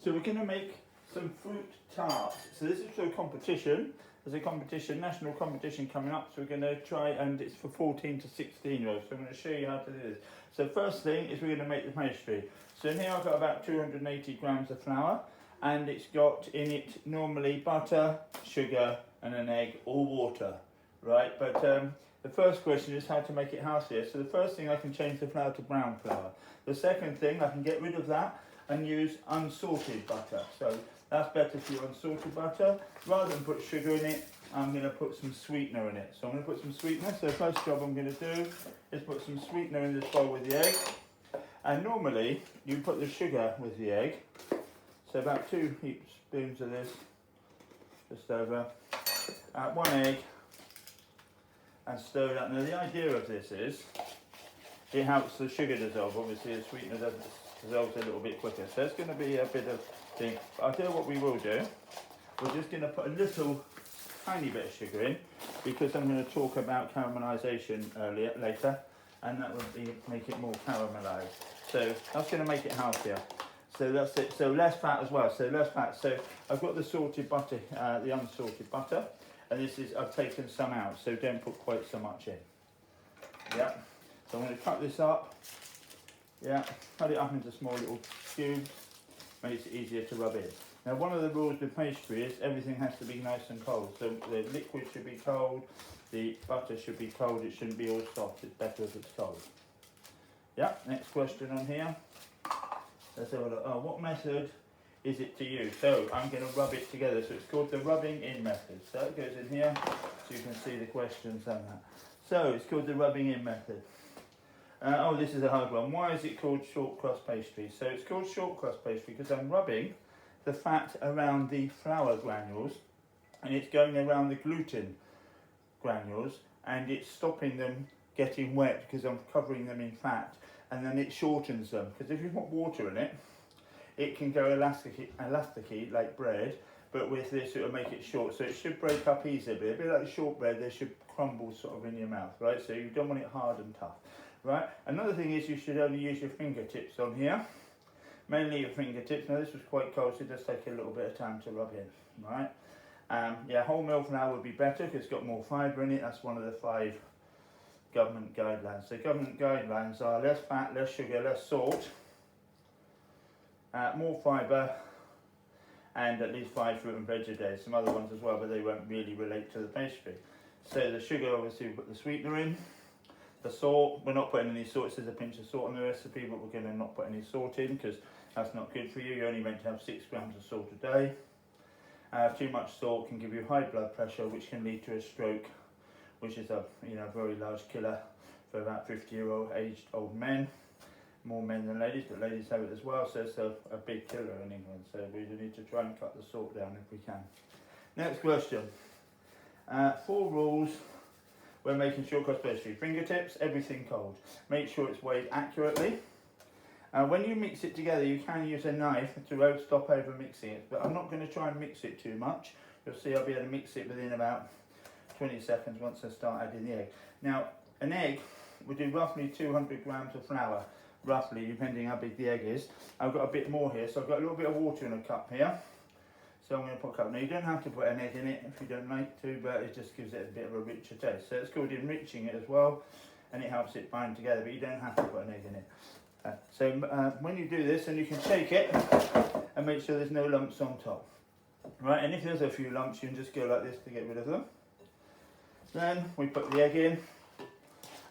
So we're going to make some fruit tarts. So this is for a competition. There's a competition, national competition coming up. So we're going to try, and it's for 14 to 16 year olds. So I'm going to show you how to do this. So first thing is we're going to make the pastry. So in here I've got about 280 grams of flour, and it's got in it normally butter, sugar and an egg or water, right? But the first question is how to make it healthier. So the first thing, I can change the flour to brown flour. The second thing, I can get rid of that and use unsalted butter. So that's better for your unsalted butter. Rather than put sugar in it, I'm going to put some sweetener in it. So I'm going to put some sweetener. So the first job I'm going to do is put some sweetener in this bowl with the egg. And normally you put the sugar with the egg. So about 2 spoons of this, just over. 1 egg, and stir it up. Now the idea of this is it helps the sugar dissolve. Obviously the sweetener doesn't dissolve a little bit quicker. So it's going to be a bit of thing. I'll tell you what we will do. We're just going to put a little tiny bit of sugar in, because I'm going to talk about caramelisation later, and that will make it more caramelised. So that's going to make it healthier. So that's it. So less fat as well. So less fat. So I've got the salted butter, the unsalted butter, and this is, I've taken some out. So don't put quite so much in. Yeah. So I'm going to cut this up. Yeah. Cut it up into small little cubes. Makes it easier to rub in. Now one of the rules with pastry is everything has to be nice and cold. So the liquid should be cold. The butter should be cold. It shouldn't be all soft. It's better if it's cold. Yeah. Next question on here. Let's have a look. Oh, what method is it to use? So I'm going to rub it together. So it's called the rubbing in method. So it goes in here, so you can see the questions and that. So it's called the rubbing in method. Oh, this is a hard one. Why is it called short crust pastry? So it's called short crust pastry because I'm rubbing the fat around the flour granules, and it's going around the gluten granules, and it's stopping them getting wet because I'm covering them in fat. And then it shortens them, because if you put water in it, it can go elasticy like bread, but with this it will make it short, so it should break up easily. A bit like shortbread, they should crumble sort of in your mouth, right? So you don't want it hard and tough, right? Another thing is you should only use your fingertips on here, mainly your fingertips. Now this was quite cold, so it does take a little bit of time to rub in, right? Yeah, wholemeal flour would be better because it's got more fibre in it. That's one of the 5 government guidelines. So government guidelines are less fat, less sugar, less salt, more fibre, and at least 5 fruit and veg a day. Some other ones as well, but they won't really relate to the pastry. So the sugar, obviously we put the sweetener in. The salt, we're not putting any salt. It says a pinch of salt on the recipe, but we're going to not put any salt in because that's not good for you. You're only meant to have 6 grams of salt a day. Too much salt can give you high blood pressure, which can lead to a stroke, which is a very large killer for about 50-year-old aged old men. More men than ladies, but ladies have it as well, so it's a big killer in England. So we need to try and cut the salt down if we can. Next question. 4 rules when making short crust pastry. Fingertips, everything cold. Make sure it's weighed accurately. When you mix it together, you can use a knife to stop over mixing it, but I'm not going to try and mix it too much. You'll see I'll be able to mix it within about 20 seconds once I start adding the egg. Now, an egg would do roughly 200 grams of flour, roughly, depending how big the egg is. I've got a bit more here, so I've got a little bit of water in a cup here. So I'm going to put a cup. Now, you don't have to put an egg in it if you don't like to, but it just gives it a bit of a richer taste. So it's called enriching it as well, and it helps it bind together, but you don't have to put an egg in it. So when you do this, then you can shake it and make sure there's no lumps on top. Right, and if there's a few lumps, you can just go like this to get rid of them. Then we put the egg in.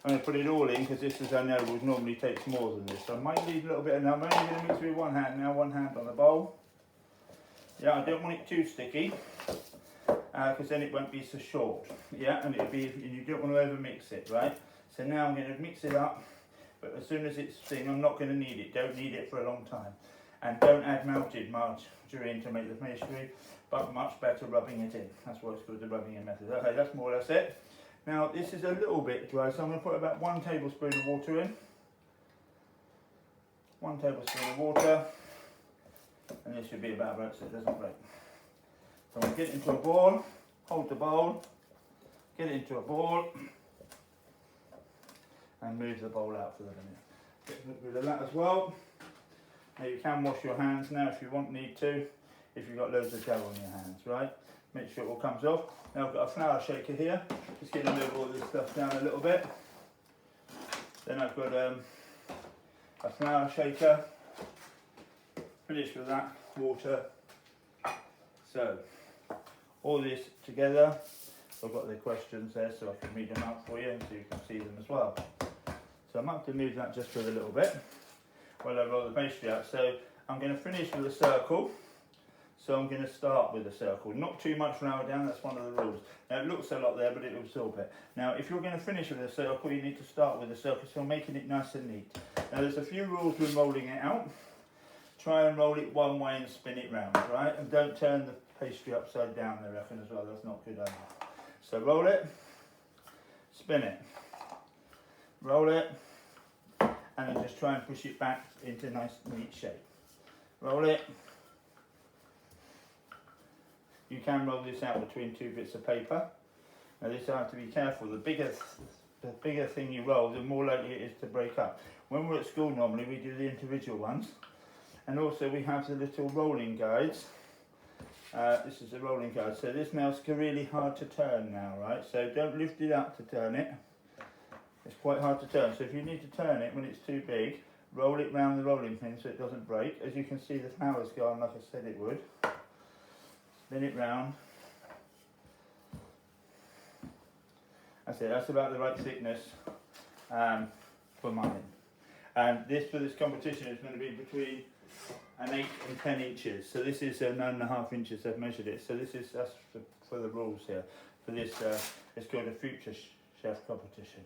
I'm going to put it all in because this, as I know, would normally take more than this. So I might need a little bit of, now I'm only going to mix with one hand now, one hand on the bowl. Yeah, I don't want it too sticky because then it won't be so short. Yeah, and you don't want to over mix it, right? So now I'm going to mix it up, but as soon as it's thin, I'm not going to knead it. Don't knead it for a long time. And don't add melted margarine to make the pastry, but much better rubbing it in. That's why it's called the rubbing in method. Okay, that's more or less it. Now this is a little bit dry, so I'm going to put about 1 tablespoon of water in. 1 tablespoon of water, and this should be about right so it doesn't break. So I'm going to get it into a ball, hold the bowl, get it into a ball, and move the bowl out for the minute. Get rid of that as well. Now you can wash your hands now if you need to, if you've got loads of dough on your hands, right? Make sure it all comes off. Now I've got a flour shaker here, just going to move all this stuff down a little bit. Then I've got a flour shaker, finish with that, water. So, all this together, I've got the questions there so I can read them out for you and so you can see them as well. So I might have to move that just for a little bit while I roll the pastry out. So I'm going to finish with a circle. So I'm going to start with a circle. Not too much flour down, that's one of the rules. Now it looks a lot there, but it will absorb it. Now if you're going to finish with a circle, you need to start with a circle, so I'm making it nice and neat. Now there's a few rules with rolling it out. Try and roll it one way and spin it round, right? And don't turn the pastry upside down, I reckon, as well. That's not good either. So roll it, spin it, roll it, and then just try and push it back into a nice neat shape. Roll it. You can roll this out between two bits of paper. Now this I have to be careful. The bigger thing you roll, the more likely it is to break up. When we're at school normally we do the individual ones, and also we have the little rolling guides. This is a rolling guide. So this now is really hard to turn now, right? So don't lift it up to turn it. It's quite hard to turn. So if you need to turn it when it's too big, roll it round the rolling pin so it doesn't break. As you can see, the flour's gone like I said it would. Spin it round. That's it, that's about the right thickness for mine. And this, for this competition, is going to be between an 8 and 10 inches. So this is 9.5 inches, I've measured it. So this is, that's for the rules here. For this, it's called a future chef competition.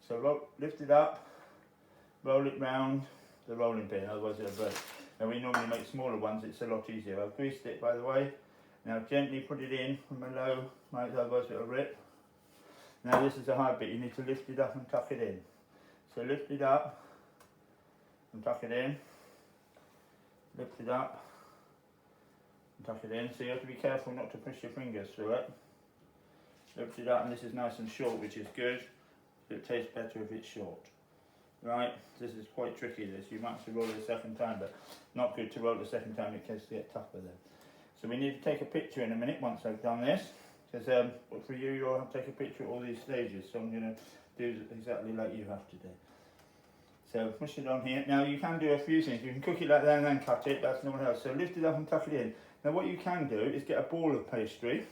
So lift it up, roll it round the rolling pin, otherwise it'll break. Now we normally make smaller ones, it's a lot easier. I've greased it, by the way. Now gently put it in from below, right, otherwise it'll rip. Now this is a hard bit, you need to lift it up and tuck it in. So lift it up and tuck it in. Lift it up and tuck it in. So you have to be careful not to push your fingers through it. Lift it up, and this is nice and short, which is good. So it tastes better if it's short. Right, this is quite tricky this. You might have to roll it a second time, but not good to roll it a second time, it tends to get tougher then. So we need to take a picture in a minute once I've done this, because for you, you'll have to take a picture of all these stages, so I'm going to do exactly like you have to do. So push it on here. Now you can do a few things. You can cook it like that and then cut it, that's no one else. So lift it up and tuck it in. Now what you can do is get a ball of pastry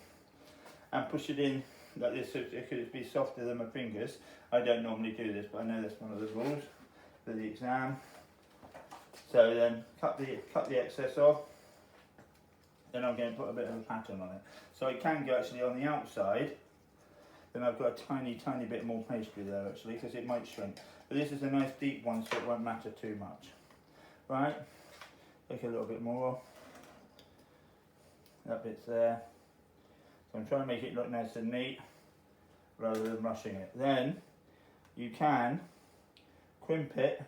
and push it in like this, so it could be softer than my fingers. I don't normally do this, but I know that's one of the rules for the exam. So then cut the excess off. Then I'm going to put a bit of a pattern on it. So it can go actually on the outside. Then I've got a tiny bit more pastry there actually, because it might shrink. But this is a nice deep one, so it won't matter too much. Right, take a little bit more. That bit's there. So I'm trying to make it look nice and neat, rather than rushing it. Then, you can crimp it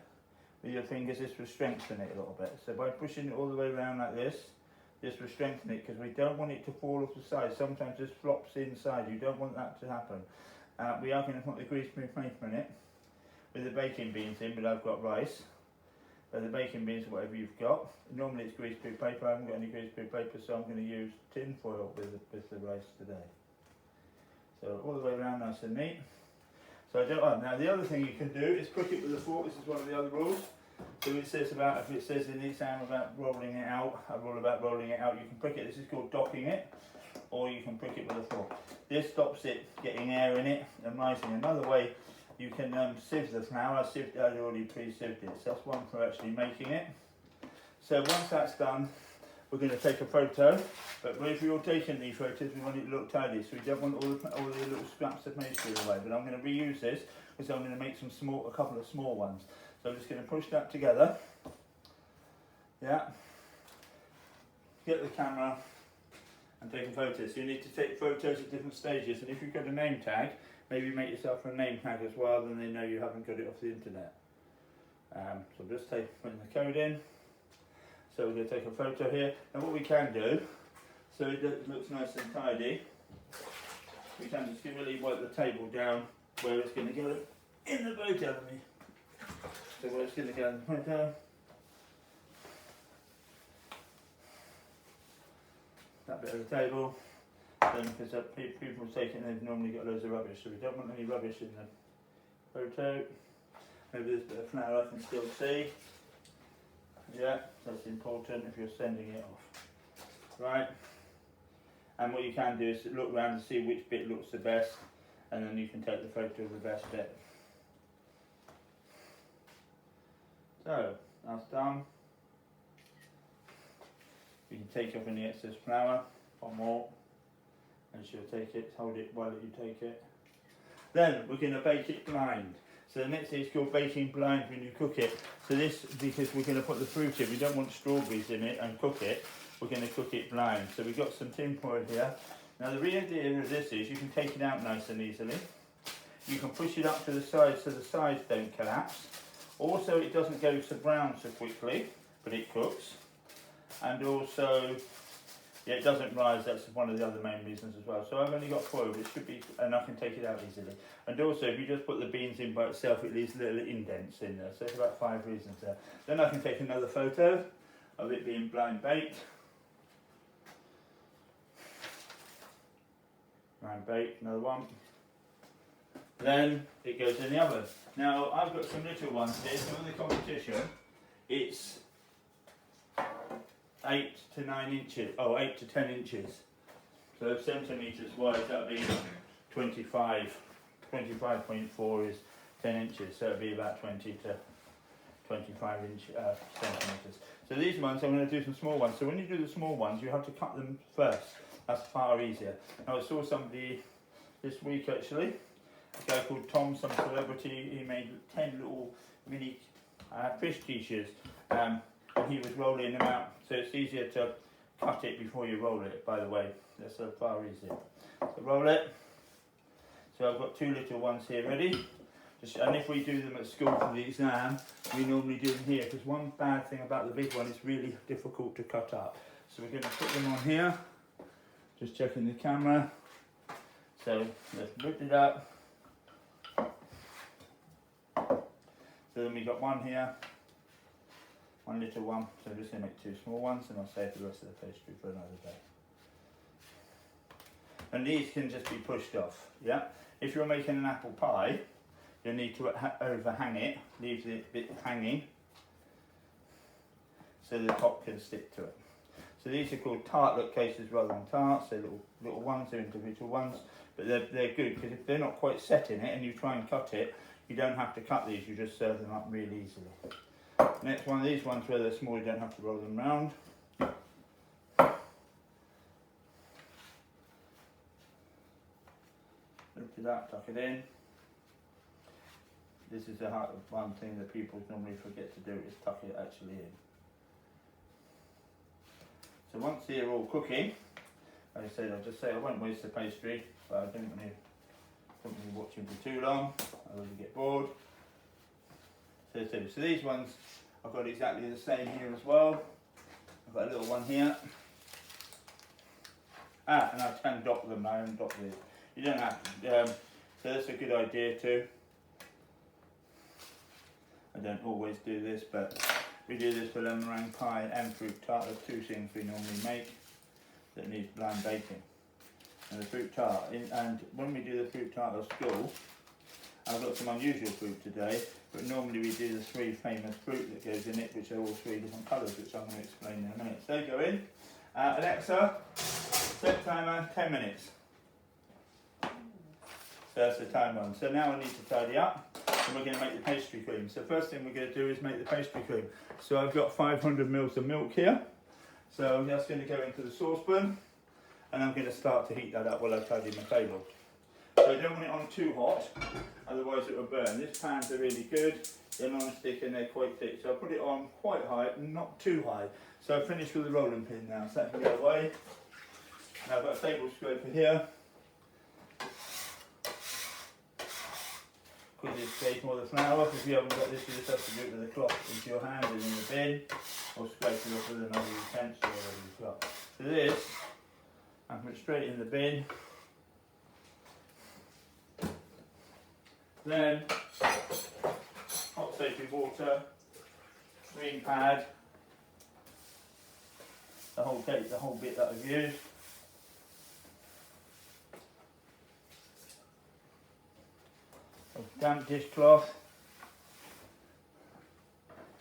with your fingers. This will strengthen it a little bit. So by pushing it all the way around like this will strengthen it, because we don't want it to fall off the side. Sometimes this flops inside, you don't want that to happen. We are going to put the greaseproof paper in it with the baking beans in, but I've got rice. So the baking beans, whatever you've got. Normally it's greaseproof paper, I haven't got any greaseproof paper, so I'm going to use tin foil with the rice today. So all the way around nice and neat. So I don't, now the other thing you can do is prick it with a fork. This is one of the other rules. So it says about, if it says in the exam about rolling it out, a rule about rolling it out, you can prick it. This is called docking it, or you can prick it with a fork. This stops it getting air in it and rising. Another way, you can sieve the flour. I'd already pre-sieved it, so that's one for actually making it. So once that's done, we're going to take a photo. But if you're taking these photos, we want it to look tidy, so we don't want all the little scraps of pastry away. But I'm going to reuse this, because I'm going to make a couple of small ones. So I'm just going to push that together. Yeah. Get the camera and take a photo. So you need to take photos at different stages. And if you've got a name tag, maybe make yourself a name tag as well, then they know you haven't got it off the internet. So just putting the code in. So we're going to take a photo here. And what we can do, so it looks nice and tidy, we can just really wipe the table down where it's going to go in the photo. So where it's going to go in the photo. that bit of the table. Then because people take it and they've normally got loads of rubbish, so we don't want any rubbish in the photo. Maybe this bit of flour I can still see. Yeah, that's important if you're sending it off. Right. And what you can do is look around and see which bit looks the best, and then you can take the photo of the best bit. So, that's done. You can take off any excess flour, or more, and she'll take it, hold it while you take it. Then we're going to bake it blind. So the next thing is called baking blind when you cook it. So this, because we're going to put the fruit in, we don't want strawberries in it and cook it, we're going to cook it blind. So we've got some tin foil here. Now the real idea of this is you can take it out nice and easily. You can push it up to the sides so the sides don't collapse. Also it doesn't go to brown so quickly, but it cooks. And also, yeah, it doesn't rise, that's one of the other main reasons as well. So I've only got foil, which should be, and I can take it out easily. And also, if you just put the beans in by itself, it leaves little indents in there. So it's about 5 reasons there. Then I can take another photo of it being blind baked. Blind baked, another one. Then it goes in the oven. Now, I've got some little ones here, so in the competition, it's 8 to 9 inches, 8 to 10 inches. So centimetres wide, that would be 25.4 is 10 inches, so it would be about 20 to 25 centimetres. So these ones, I'm going to do some small ones. So when you do the small ones, you have to cut them first. That's far easier. Now I saw somebody this week actually, a guy called Tom, some celebrity, he made 10 little mini fish quiches. And he was rolling them out, so it's easier to cut it before you roll it, by the way. That's far easier. So roll it. So I've got 2 little ones here ready. And if we do them at school for the exam, we normally do them here, because one bad thing about the big one is really difficult to cut up. So we're going to put them on here. Just checking the camera. So let's lift it up. So then we've got one here. One little one, so I'm just going to make 2 small ones and I'll save the rest of the pastry for another day. And these can just be pushed off, yeah? If you're making an apple pie, you'll need to overhang it, leave the bit hanging, so the top can stick to it. So these are called tartlet cases rather than tarts, they're little ones, they're individual ones, but they're good because if they're not quite set in it and you try and cut it, you don't have to cut these, you just serve them up really easily. Next one, these ones where they're small, you don't have to roll them round. Lift it up, tuck it in. This is the one thing that people normally forget to do, is tuck it actually in. So once they're all cooking, like I said, I'll just say I won't waste the pastry, but I don't want you watching for too long, I will get bored. So these ones, I've got exactly the same here as well. I've got a little one here. And I can dot them, I haven't dotted it. You don't have to, so that's a good idea too. I don't always do this, but we do this for lemon meringue pie and fruit tart. There's 2 things we normally make that need blind baking. And the fruit tart, and when we do the fruit tart at school, I've got some unusual fruit today, but normally we do the 3 famous fruit that goes in it, which are all 3 different colours, which I'm going to explain in a minute. So go in. Alexa, set timer 10 minutes. So that's the timer on. So now I need to tidy up, and we're going to make the pastry cream. So first thing we're going to do is make the pastry cream. So I've got 500 mils of milk here. So I'm just going to go into the saucepan, and I'm going to start to heat that up while I tidy my table. So I don't want it on too hot, otherwise it will burn. These pans are really good, they're non-stick and they're quite thick. So I put it on quite high, not too high. So I've finished with the rolling pin now, so that can go away. Now I've got a table scraper here. Quickly scrape all the flour off. If you haven't got this, you just have to do it with a cloth into your hand and in the bin, or scrape it off with another utensil that you've got. So this, I put it straight in the bin. Then, hot soapy water, green pad, the whole bit that I've used. damp dishcloth.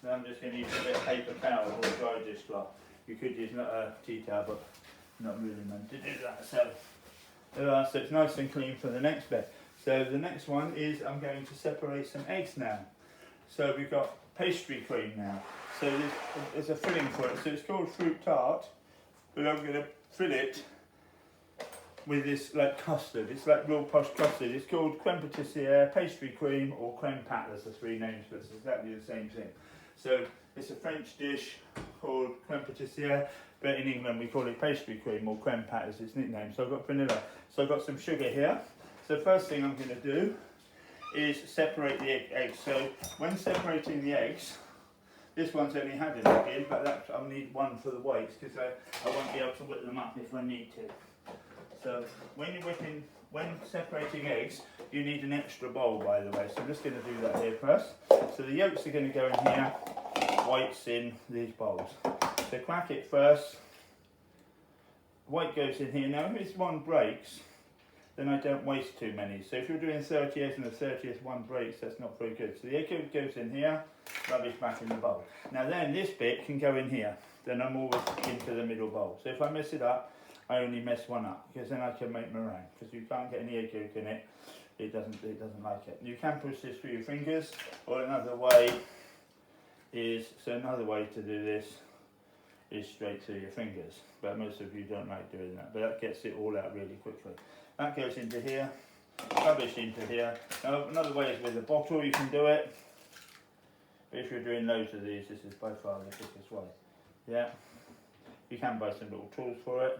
Now I'm just going to use a bit of paper towel or dry dishcloth. You could use a tea towel, but not really meant to do that. So it's nice and clean for the next bit. So the next one is I'm going to separate some eggs now. So we've got pastry cream now. So there's a filling for it. So it's called fruit tart, but I'm going to fill it with this like custard. It's like real posh custard. It's called creme pâtissière, pastry cream, or creme pat. There's the three names, but it's exactly the same thing. So it's a French dish called creme pâtissière, but in England we call it pastry cream, or creme pat is its nickname. So I've got vanilla. So I've got some sugar here. So the first thing I'm going to do is separate the eggs. So when separating the eggs, this one's only had an egg in, but I'll need one for the whites because I won't be able to whip them up if I need to. So when separating eggs, you need an extra bowl, by the way. So I'm just going to do that here first. So the yolks are going to go in here, whites in these bowls. So crack it first. White goes in here. Now if this one breaks, then I don't waste too many. So if you're doing 30 eggs and the 30th one breaks, that's not very good. So the egg yolk goes in here, rubbish back in the bowl. Now then this bit can go in here. Then I'm always into the middle bowl. So if I mess it up, I only mess one up, because then I can make meringue. Because you can't get any egg yolk in it, it doesn't like it. You can push this through your fingers, or another way to do this is straight through your fingers. But most of you don't like doing that. But that gets it all out really quickly. That goes into here, rubbish into here. Now another way is with a bottle, you can do it. But if you're doing loads of these, this is by far the quickest way. Yeah. You can buy some little tools for it.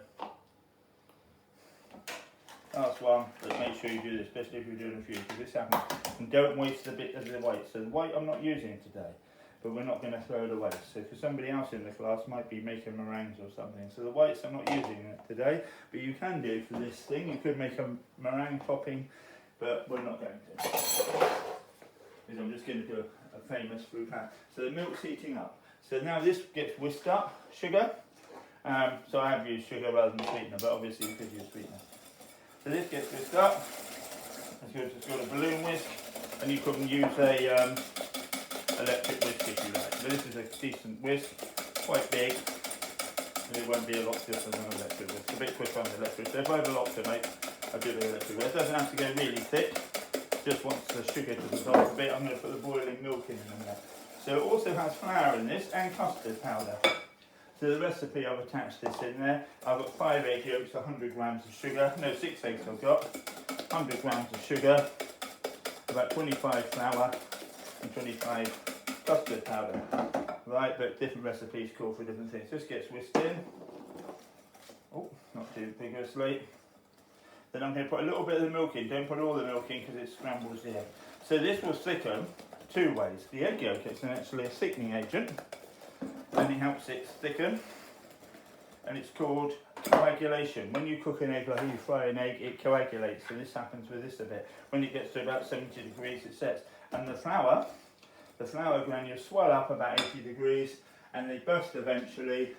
Last one, but make sure you do this, especially if you're doing a few, because this happens. And don't waste a bit of the white. So the white I'm not using today, but we're not going to throw it away. So for somebody else in the class might be making meringues or something. So the whites I'm not using it today, but you can do for this thing. You could make a meringue topping, but we're not going to. Because I'm just going to do a famous fruit pat. So the milk's heating up. So now this gets whisked up, sugar. So I have used sugar rather than sweetener, but obviously you could use sweetener. So this gets whisked up. It's got a balloon whisk, and you can use a electric whisk if you like. But this is a decent whisk, quite big, and it won't be a lot different than an electric whisk. It's a bit quicker on the electric. So if I have a lot to make, I do the electric whisk. It doesn't have to go really thick. Just wants the sugar to dissolve a bit. I'm going to put the boiling milk in a minute. So it also has flour in this and custard powder. So the recipe, I've attached this in there. I've got 5 egg yolks, 100 grams of sugar. No, 6 eggs I've got. 100 grams of sugar, about 25 flour and 25 custard powder. Right, but different recipes call for different things. This gets whisked in. Oh, not too vigorously. Then I'm going to put a little bit of the milk in. Don't put all the milk in because it scrambles the egg. So this will thicken 2 ways. The egg yolk is actually a thickening agent, and it helps it thicken, and it's called coagulation. When you cook an egg, like you fry an egg, it coagulates. So this happens with this a bit. When it gets to about 70 degrees, it sets. And the flour granules swell up about 80 degrees, and they burst eventually,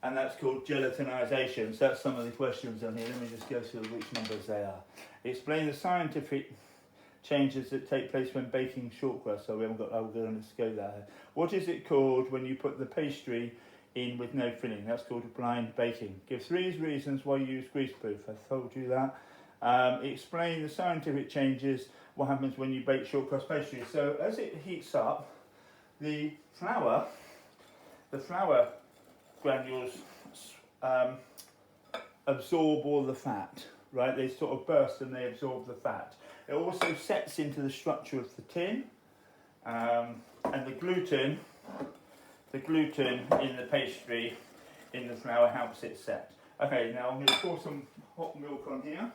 and that's called gelatinization. So that's some of the questions on here. Let me just go through which numbers they are. Explain the scientific changes that take place when baking short crust. So we haven't got, I'm going to go there. What is it called when you put the pastry in with no filling? That's called blind baking. Give 3 reasons why you use greaseproof. I told you that. Explain the scientific changes, what happens when you bake short crust pastry. So as it heats up, the flour granules absorb all the fat, right? They sort of burst and they absorb the fat. It also sets into the structure of the tin, and the gluten in the pastry, in the flour, helps it set. Okay, now I'm going to pour some hot milk on here,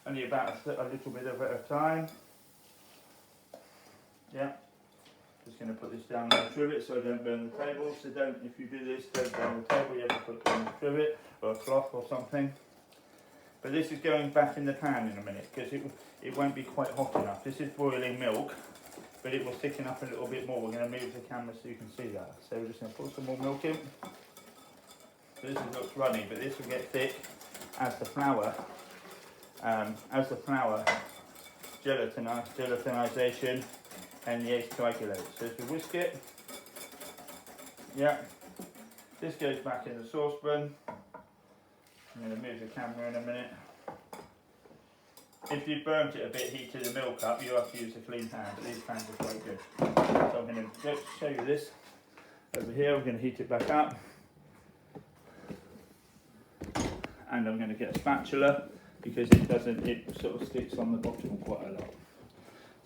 only about a little bit of it at a time. Yeah, just going to put this down on the trivet so I don't burn the table. So don't, if you do this, don't burn the table. You have to put it on the trivet or a cloth or something. But this is going back in the pan in a minute because it won't be quite hot enough. This is boiling milk, but it will thicken up a little bit more. We're going to move the camera so you can see that. So we're just going to put some more milk in. So this looks runny, but this will get thick as the flour gelatinization, and the eggs coagulate. So if we whisk it, yeah, this goes back in the saucepan. I'm going to move the camera in a minute. If you burnt it a bit, heated the milk up, you have to use a clean pan, but these pans are quite good. So I'm going to show you this over here. We're going to heat it back up. And I'm going to get a spatula because it sort of sticks on the bottom quite a lot.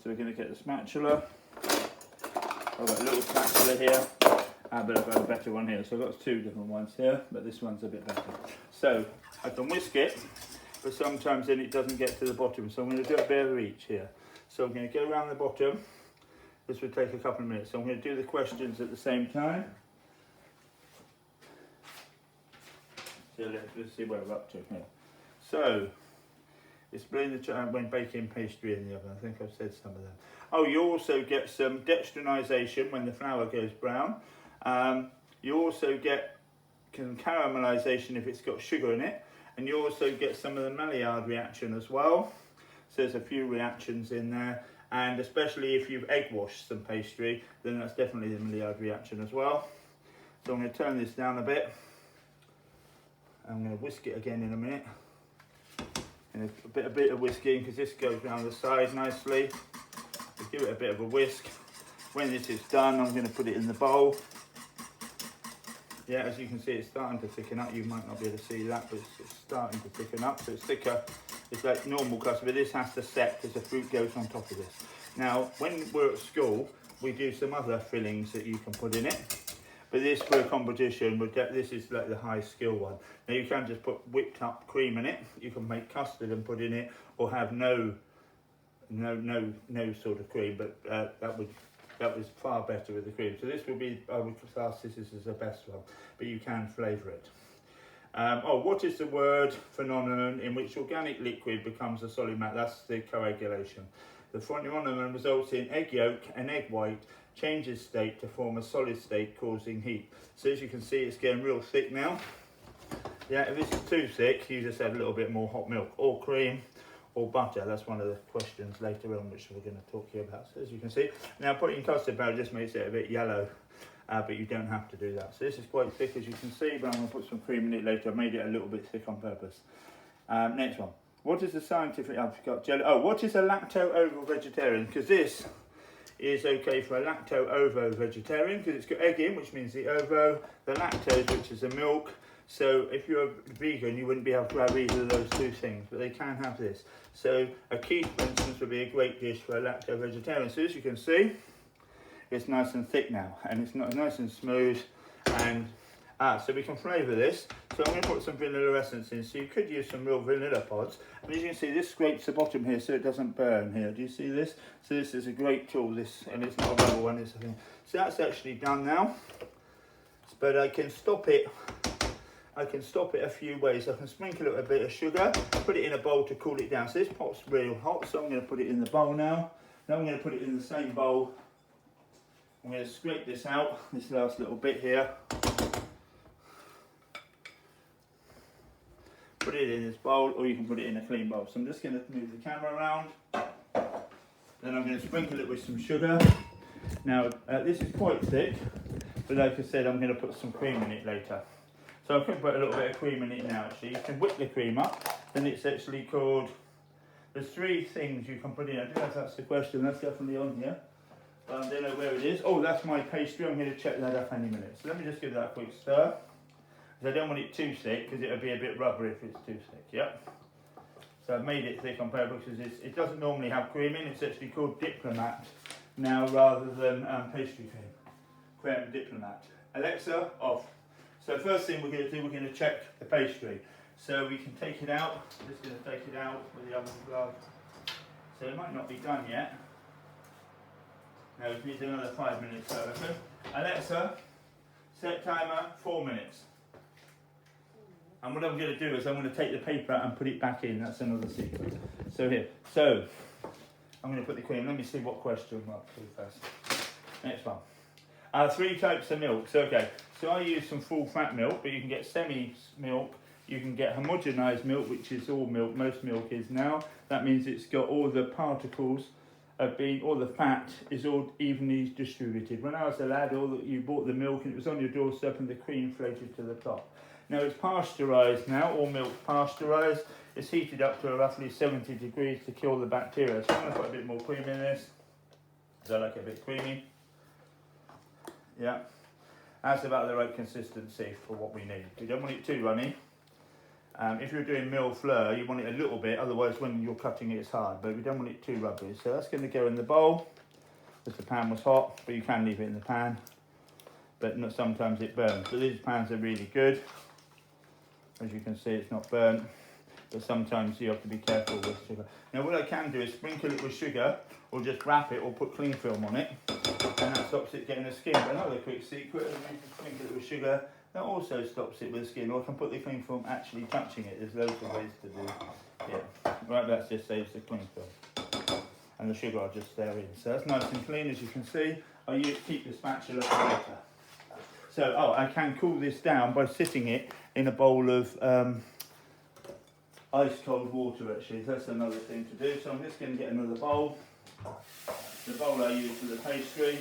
So we're going to get the spatula. I've got a little spatula here, but I've got a better one here. So I've got two different ones here, but this one's a bit better. So I can whisk it, but sometimes then it doesn't get to the bottom. So I'm going to do a bit of each here. So I'm going to go around the bottom. This will take a couple of minutes. So I'm going to do the questions at the same time. So let's see where we're up to here. So, explain when baking pastry in the oven. I think I've said some of them. Oh, you also get some dextrinization when the flour goes brown. You also get caramelization if it's got sugar in it. And you also get some of the Maillard reaction as well. So there's a few reactions in there. And especially if you've egg washed some pastry, then that's definitely the Maillard reaction as well. So I'm going to turn this down a bit. I'm going to whisk it again in a minute. And a bit of whisking because this goes around the side nicely. So give it a bit of a whisk. When this is done, I'm going to put it in the bowl. Yeah, as you can see, it's starting to thicken up. You might not be able to see that, but it's starting to thicken up. So it's thicker. It's like normal custard, but this has to set because the fruit goes on top of this. Now, when we're at school, we do some other fillings that you can put in it. But this for a competition, this is like the high skill one. Now you can just put whipped up cream in it. You can make custard and put in it, or have no sort of cream. But that was far better with the cream. So this would be, I would class this as the best one. But you can flavour it. What is the word phenomenon in which organic liquid becomes a solid matter? That's the coagulation. The phenomenon results in egg yolk and egg white changes state to form a solid state, causing heat. So as you can see, it's getting real thick now. Yeah, if this is too thick, you just add a little bit more hot milk or cream or butter. That's one of the questions later on which we're going to talk to you about. So as you can see, now putting custard powder just makes it a bit yellow, but you don't have to do that. So this is quite thick as you can see, but I'm going to put some cream in it later. I made it a little bit thick on purpose. Next one. What is the scientific, I've got jelly. Oh, what is a lacto-ovo vegetarian? Because this is okay for a lacto-ovo vegetarian because it's got egg in, which means the ovo, the lactose, which is the milk. So if you're a vegan, you wouldn't be able to have either of those two things, but they can have this. So a quiche, for instance, would be a great dish for a lacto-vegetarian. So as you can see, it's nice and thick now, and it's not nice and smooth. And so we can flavour this. So I'm going to put some vanilla essence in. So you could use some real vanilla pods. And as you can see, this scrapes the bottom here so it doesn't burn here. Do you see this? So this is a great tool. And it's not a rubber one. It's a thing. So that's actually done now. But I can stop it. I can stop it a few ways. I can sprinkle a bit of sugar, put it in a bowl to cool it down. So this pot's real hot. So I'm going to put it in the bowl now. Now I'm going to put it in the same bowl. I'm going to scrape this out. This last little bit here. Put it in this bowl, or you can put it in a clean bowl. So I'm just going to move the camera around. Then I'm going to sprinkle it with some sugar. Now, this is quite thick, but like I said, I'm going to put some cream in it later. So I could put a little bit of cream in it now, actually. You can whip the cream up, then it's actually called, there's three things you can put in. I don't know if that's the question, that's definitely on here. But I don't know where it is. Oh, that's my pastry. I'm going to check that up any minute. So let me just give that a quick stir. I don't want it too thick because it'll be a bit rubbery if it's too thick, yep. So I've made it thick on purpose because it doesn't normally have cream in. It's actually called Diplomat now rather than Pastry Cream. Creme Diplomat. Alexa, off. So first thing we're going to do, we're going to check the pastry. So we can take it out. I'm just going to take it out with the oven glove. So it might not be done yet. No, it needs another 5 minutes, I reckon. Alexa, set timer 4 minutes. And what I'm going to do is I'm going to take the paper and put it back in. That's another secret. So here. So I'm going to put the cream. Let me see what question we're up to first. Next one. 3 types of milk. So okay. So I use some full fat milk, but you can get semi milk, you can get homogenised milk, which is all milk, most milk is now. That means it's got all the particles all the fat is all evenly distributed. When I was a lad, you bought the milk and it was on your doorstep and the cream floated to the top. Now it's pasteurised now, all milk's pasteurised. It's heated up to roughly 70 degrees to kill the bacteria. So I'm going to put a bit more cream in this, because I like it a bit creamy. Yeah, that's about the right consistency for what we need. We don't want it too runny. If you're doing mille fleur, you want it a little bit, otherwise when you're cutting it, it's hard, but we don't want it too rubbery. So that's going to go in the bowl, because the pan was hot, but you can leave it in the pan, but sometimes it burns. But these pans are really good. As you can see, it's not burnt, but sometimes you have to be careful with sugar. Now what I can do is sprinkle it with sugar, or just wrap it, or put cling film on it, and that stops it getting a skin. But another quick secret, if you sprinkle it with sugar, that also stops it with skin, or I can put the cling film actually touching it. There's loads of ways to do. Yeah, right, that just saves the cling film. And the sugar will just stir in. So that's nice and clean, as you can see. I keep the spatula for later. So, I can cool this down by sitting it in a bowl of ice cold water, actually. That's another thing to do. So I'm just going to get another bowl. The bowl I use for the pastry.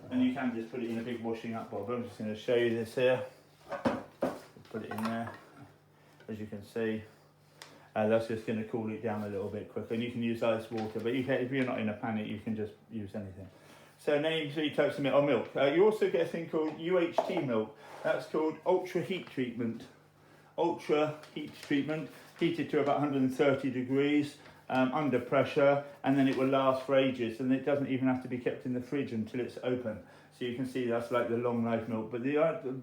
And you can just put it in a big washing up bowl. But I'm just going to show you this here. Put it in there, as you can see. That's just going to cool it down a little bit quicker. And you can use ice water, but if you're not in a panic, you can just use anything. So name 3 types of milk. You also get a thing called UHT milk. That's called ultra heat treatment. Ultra heat treatment, heated to about 130 degrees. Under pressure, and then it will last for ages, and it doesn't even have to be kept in the fridge until it's open. So you can see that's like the long life milk. But the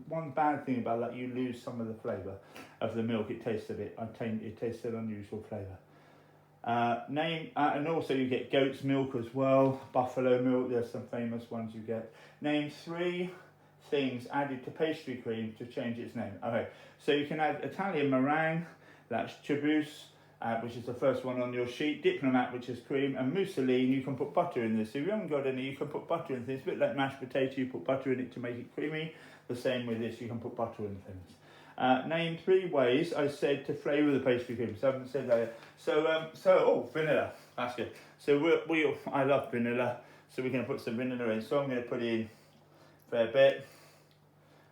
one bad thing about that, you lose some of the flavour of the milk. It tastes a bit, it tastes an unusual flavour. And also you get goat's milk as well, buffalo milk. There's some famous ones you get. Name 3 things added to pastry cream to change its name. Okay, so you can add Italian meringue, that's Chabousse, which is the first one on your sheet, Diplomat, which is cream, and mousseline. You can put butter in this. If you haven't got any, you can put butter in things. It's a bit like mashed potato, you put butter in it to make it creamy. The same with this, you can put butter in things. Name 3 ways I said to flavour the pastry cream. So I haven't said that yet. So vanilla. That's good. So I love vanilla, so we're going to put some vanilla in. So I'm going to put in a fair bit.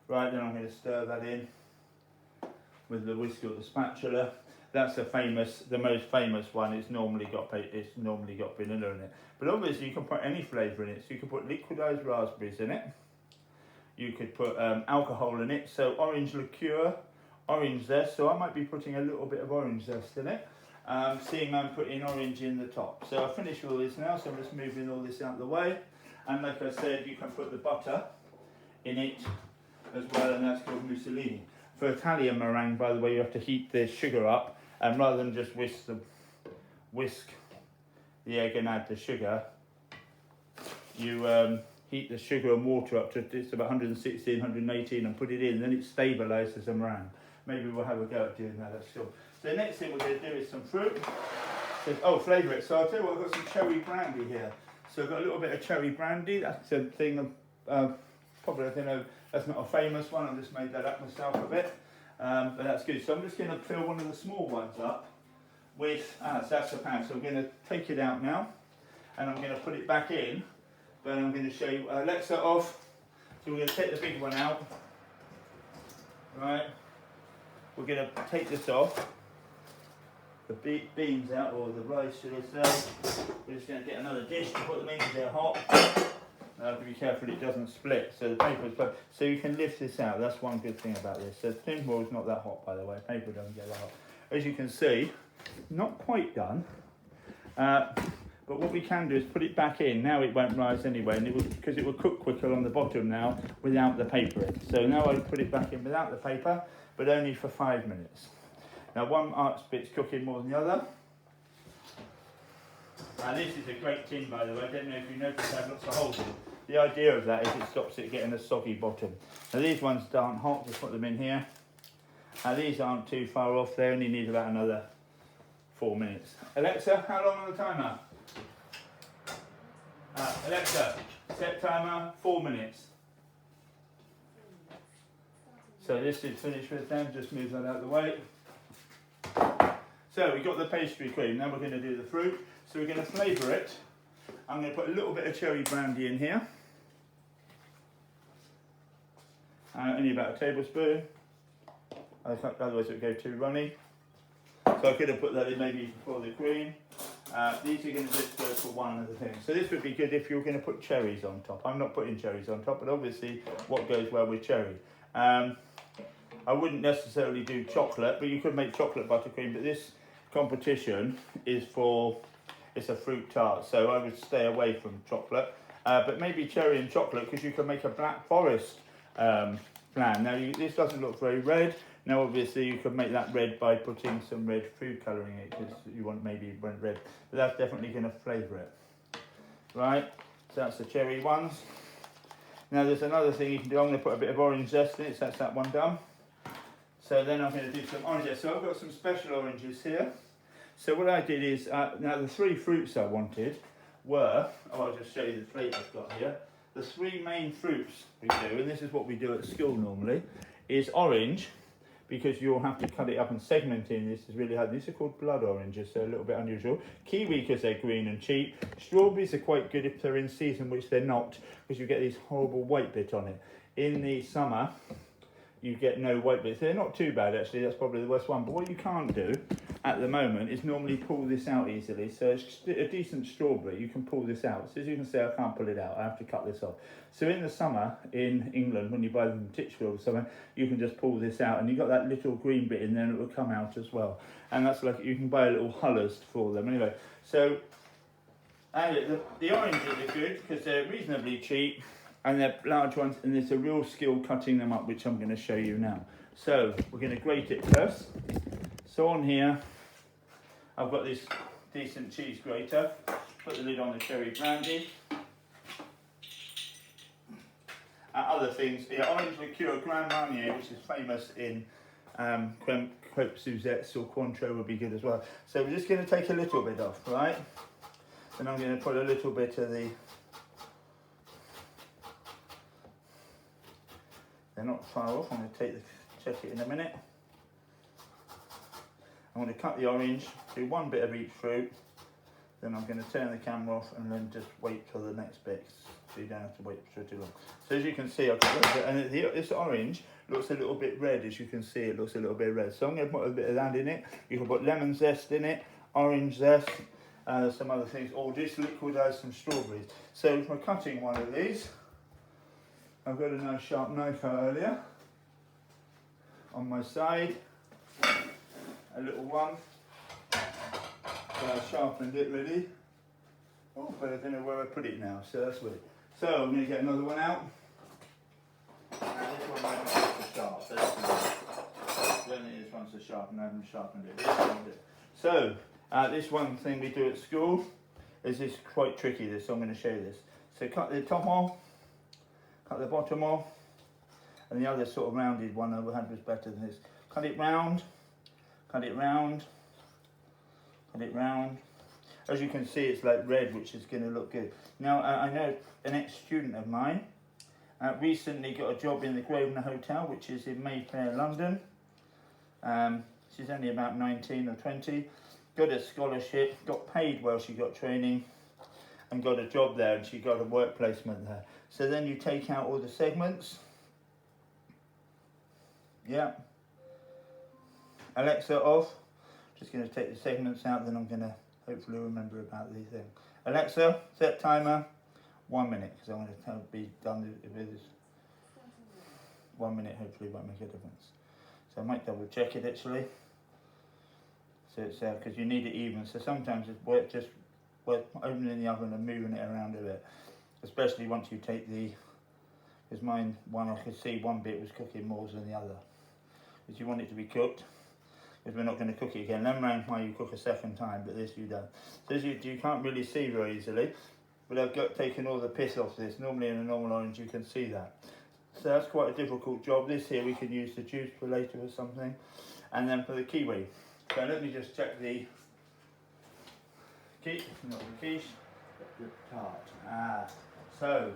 Right, then I'm going to stir that in with the whisk or the spatula. That's the most famous one. It's normally got vanilla in it. But obviously you can put any flavour in it. So you can put liquidised raspberries in it. You could put alcohol in it. So orange liqueur, orange zest. So I might be putting a little bit of orange zest in it. Seeing I'm putting orange in the top. So I've finished with all this now. So I'm just moving all this out of the way. And like I said, you can put the butter in it as well, and that's called mousseline. For Italian meringue, by the way, you have to heat the sugar up. And rather than just whisk the egg and add the sugar, you heat the sugar and water up to it's about 116, 118 and put it in, then it stabilises the meringue. Maybe we'll have a go at doing that, that's cool. So the next thing we're going to do is some fruit. So, flavour it. So I'll tell you what, I've got some cherry brandy here. So I've got a little bit of cherry brandy. That's a thing of, probably, I don't know, that's not a famous one. I just made that up myself a bit. But that's good. So I'm just going to fill one of the small ones up with, so that's the pan. So I'm going to take it out now, and I'm going to put it back in, but I'm going to show you, Alexa off. So we're going to take the big one out, right? We're going to take this off, the beans out, or the rice should I say. We're just going to get another dish to put them in because they're hot. Now have to be careful it doesn't split, so the paper is closed. So you can lift this out, that's one good thing about this. So tin foil is not that hot, by the way, paper doesn't get that hot. As you can see, not quite done, but what we can do is put it back in. Now it won't rise anyway, and because it will cook quicker on the bottom now without the paper in. So now I put it back in without the paper, but only for 5 minutes. Now one bit's cooking more than the other. Now this is a great tin, by the way. I don't know if you noticed, I have lots of holes in it. The idea of that is it stops it getting a soggy bottom. Now these ones aren't hot, just put them in here. Now these aren't too far off, they only need about another 4 minutes. Alexa, how long on the timer? Alexa, set timer, 4 minutes. So this is finished with them, just move that out of the way. So we've got the pastry cream, now we're going to do the fruit. So we're going to flavour it. I'm going to put a little bit of cherry brandy in here. Only about a tablespoon. Otherwise it would go too runny. So I could have put that in maybe before the cream. These are going to just go for one of the things. So this would be good if you're going to put cherries on top. I'm not putting cherries on top, but obviously what goes well with cherry. I wouldn't necessarily do chocolate, but you could make chocolate buttercream. But this competition is it's a fruit tart, so I would stay away from chocolate. But maybe cherry and chocolate, because you can make a black forest plan. Now this doesn't look very red. Now obviously you could make that red by putting some red food colouring in it, because you want maybe red, but that's definitely going to flavour it. Right, so that's the cherry ones. Now there's another thing you can do. I'm going to put a bit of orange zest in it, so that's that one done. So then I'm going to do some orange zest. So I've got some special oranges here. So what I did is, now the three fruits I wanted were, I'll just show you the plate I've got here. The three main fruits we do, and this is what we do at school normally, is orange, because you'll have to cut it up and segment in. This is really hard. These are called blood oranges, so a little bit unusual. Kiwi, because they're green and cheap. Strawberries are quite good if they're in season, which they're not, because you get these horrible white bit on it. In the summer, you get no white bits. They're not too bad actually, that's probably the worst one. But what you can't do at the moment is normally pull this out easily. So it's a decent strawberry, you can pull this out. So as you can see, I can't pull it out, I have to cut this off. So in the summer in England, when you buy them from Titchfield or something, you can just pull this out and you've got that little green bit in there and it will come out as well. And that's like, you can buy a little hullers for them anyway. So the oranges are good because they're reasonably cheap. And they're large ones, and there's a real skill cutting them up, which I'm going to show you now. So we're going to grate it first. So on here, I've got this decent cheese grater. Put the lid on the cherry brandy. Other things, orange liqueur Grand Marnier, which is famous in crepe Suzettes or Cointreau would be good as well. So we're just going to take a little bit off, right? And I'm going to put a little bit of the... They're not far off. I'm going to check it in a minute. I'm going to cut the orange, do one bit of each fruit, then I'm going to turn the camera off and then just wait till the next bit, so you don't have to wait for too long. So as you can see, I've got a little bit, and this orange looks a little bit red. As you can see, it looks a little bit red. So I'm going to put a bit of that in it. You can put lemon zest in it, orange zest, some other things, or just liquidize some strawberries. So if we're cutting one of these, I've got a nice sharp knife out earlier on my side, a little one, so I sharpened it really. Oh, but I don't know where I put it now, so that's weird. So I'm going to get another one out. And this one might not be so sharp, so I don't think this one's so sharp, and I haven't sharpened it. So this one thing we do at school is this quite tricky, so I'm going to show you this. So cut the top off. Cut the bottom off, and the other sort of rounded one I had was better than this. Cut it round, cut it round, cut it round. As you can see, it's like red, which is going to look good. Now, I know an ex-student of mine recently got a job in the Grosvenor Hotel, which is in Mayfair, London. She's only about 19 or 20, got a scholarship, got paid while she got training, and got a job there, and she got a work placement there. So then you take out all the segments. Yeah. Alexa off. Just going to take the segments out, then I'm going to hopefully remember about these things. Alexa, set timer, 1 minute, because I want to be done with this. 1 minute hopefully won't make a difference. So I might double check it actually. So it's because you need it even. So sometimes it's worth just opening the oven and moving it around a bit. Especially once you take because mine, I could see one bit was cooking more than the other. Because you want it to be cooked, because we're not going to cook it again. Lemon meringue pie you cook a second time, but this you don't. So this you can't really see very easily, but I've taken all the pith off this. Normally in a normal orange you can see that. So that's quite a difficult job. This here we can use the juice for later or something. And then for the kiwi. So let me just check the quiche, not the quiche, but the tart. So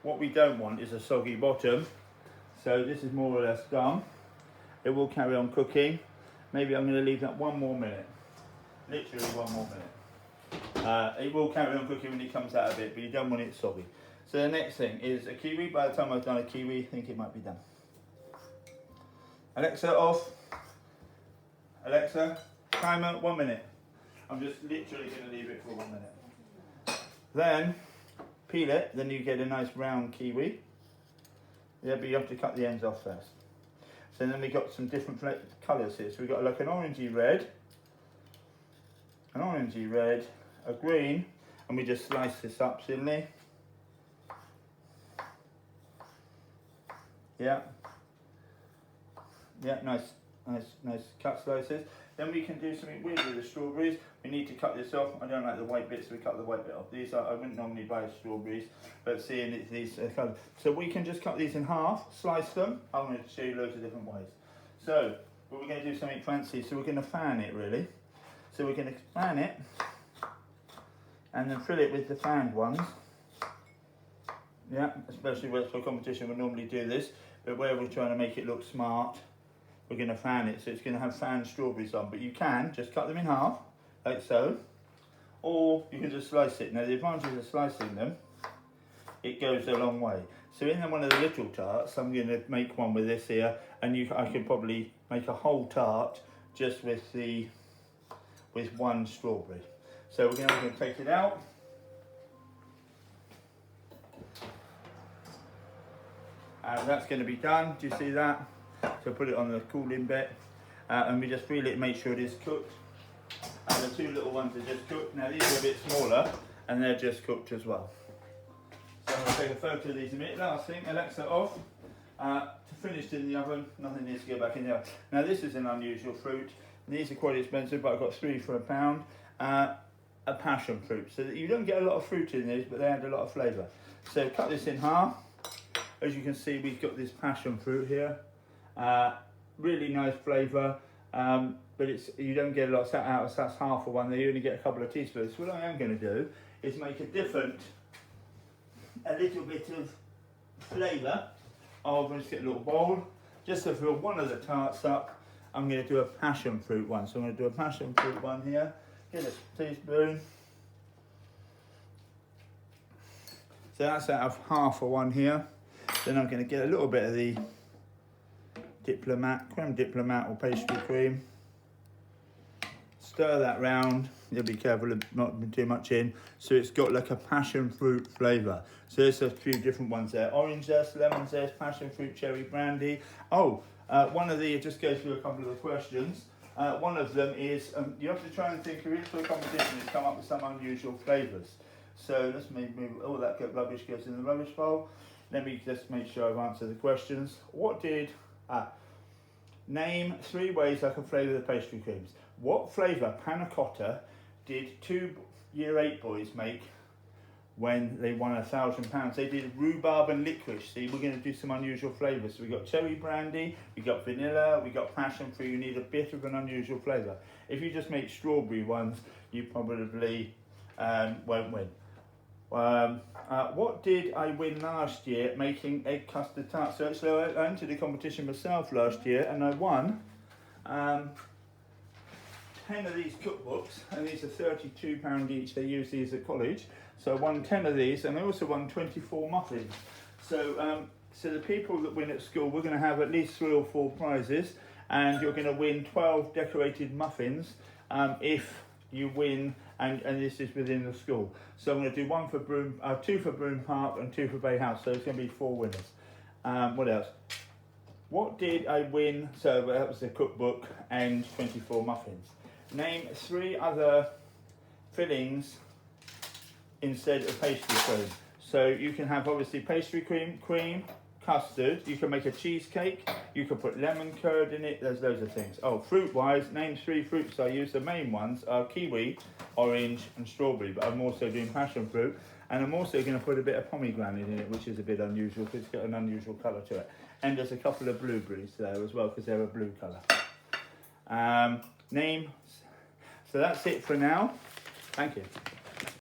what we don't want is a soggy bottom. So this is more or less done. It will carry on cooking. Maybe I'm going to leave that 1 more minute. Literally 1 more minute. It will carry on cooking when it comes out of it, but you don't want it soggy. So the next thing is a kiwi. By the time I've done a kiwi, I think it might be done. Alexa off. Alexa, timer 1 minute. I'm just literally going to leave it for 1 minute. Then peel it, then you get a nice round kiwi. Yeah, but you have to cut the ends off first. So then we've got some different colours here. So we've got like an orangey red, a green, and we just slice this up thinly. Yeah. Yeah, nice cut slices. Then we can do something weird with the strawberries. We need to cut this off. I don't like the white bits, so we cut the white bit off. These are, I wouldn't normally buy strawberries, but seeing it's these colours. So we can just cut these in half, slice them. I'm going to show you loads of different ways. So, but we're going to do something fancy. So we're going to fan it really. So we're going to fan it, and then fill it with the fanned ones. Yeah, especially where it's for competition, we normally do this, but where we're trying to make it look smart, we're going to fan it, so it's going to have fanned strawberries on. But you can just cut them in half, like so, or you can just slice it. Now the advantage of slicing them, it goes a long way. So in one of the little tarts, I'm going to make one with this here, and I could probably make a whole tart just with one strawberry. So we're going to take it out. And that's going to be done. Do you see that? So put it on the cooling bit, and we just reel it, make sure it is cooked. And the 2 little ones are just cooked. Now these are a bit smaller, and they're just cooked as well. So I'm going to take a photo of these in a minute. Last thing, Alexa off. Finished in the oven, nothing needs to go back in the oven. Now this is an unusual fruit. These are quite expensive, but I've got 3 for £1. A passion fruit. So that you don't get a lot of fruit in these, but they add a lot of flavour. So cut this in half. As you can see, we've got this passion fruit here. Really nice flavour, but you don't get a lot out, so that's half of one. There you only get a couple of teaspoons. So what I am going to do is make a little bit of flavour. I'll just get a little bowl, just to fill one of the tarts up. I'm going to do a passion fruit one. So I'm going to do a passion fruit one here. Get a teaspoon. So that's out of half of one here. Then I'm going to get a little bit of the creme diplomat or pastry cream. Stir that round. You'll be careful of not putting too much in. So it's got like a passion fruit flavour. So there's a few different ones there. Orange zest, lemon zest, passion fruit, cherry brandy. One of the, just go through a couple of the questions. One of them is, you have to try and think, if you're into a competition, is come up with some unusual flavours. So let's move, all that rubbish goes in the rubbish bowl. Let me just make sure I've answered the questions. Name 3 ways I can flavour the pastry creams. What flavour panna cotta did 2 Year 8 boys make when they won £1,000? They did rhubarb and licorice. See, we're going to do some unusual flavours. So we got cherry brandy, we got vanilla, we got passion fruit. You need a bit of an unusual flavour. If you just make strawberry ones, you probably won't win. What did I win last year making egg custard tarts? So actually I entered a competition myself last year, and I won 10 of these cookbooks, and these are £32 each. They use these at college. So I won 10 of these, and I also won 24 muffins. So so the people that win at school, we're going to have at least 3 or 4 prizes, and you're going to win 12 decorated muffins if you win. And this is within the school. So I'm going to do 2 for Broome Park and 2 for Bay House. So it's going to be 4 winners. What else? What did I win? So that was the cookbook and 24 muffins. Name 3 other fillings instead of pastry cream. So you can have obviously pastry cream, custard. You can make a cheesecake. You can put lemon curd in it. There's loads of things. Fruit-wise, name 3 fruits I use. The main ones are kiwi, orange and strawberry, but I'm also doing passion fruit, and I'm also going to put a bit of pomegranate in it, which is a bit unusual because it's got an unusual colour to it. And there's a couple of blueberries there as well because they're a blue colour. So that's it for now. Thank you.